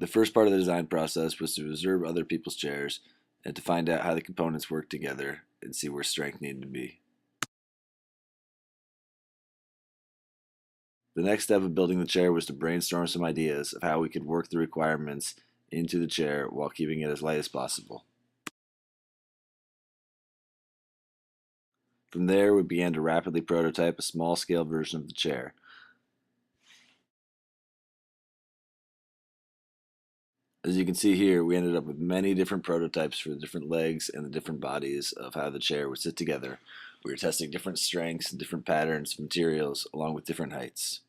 The first part of the design process was to observe other people's chairs and to find out how the components worked together and see where strength needed to be. The next step of building the chair was to brainstorm some ideas of how we could work the requirements into the chair while keeping it as light as possible. From there, we began to rapidly prototype a small-scale version of the chair. As you can see here, we ended up with many different prototypes for the different legs and the different bodies of how the chair would sit together. We were testing different strengths and different patterns, materials, along with different heights.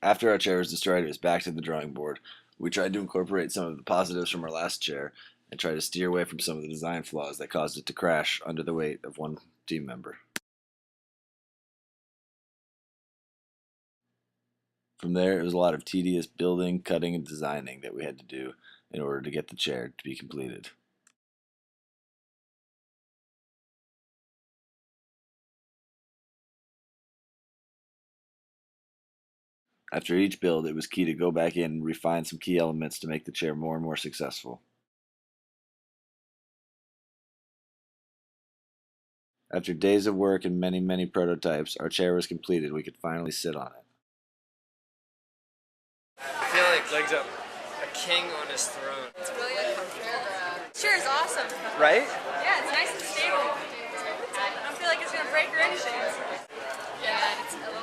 After our chair was destroyed, it was back to the drawing board. We tried to incorporate some of the positives from our last chair and try to steer away from some of the design flaws that caused it to crash under the weight of one team member. From there, it was a lot of tedious building, cutting, and designing that we had to do in order to get the chair to be completed. After each build, it was key to go back in and refine some key elements to make the chair more and more successful. After days of work and many prototypes, our chair was completed. We could finally sit on it. I feel like legs up, a king on his throne. It's really uncomfortable. Chair is awesome. Right? Yeah, it's nice and stable. I don't feel like it's gonna break or anything. Yeah, it's a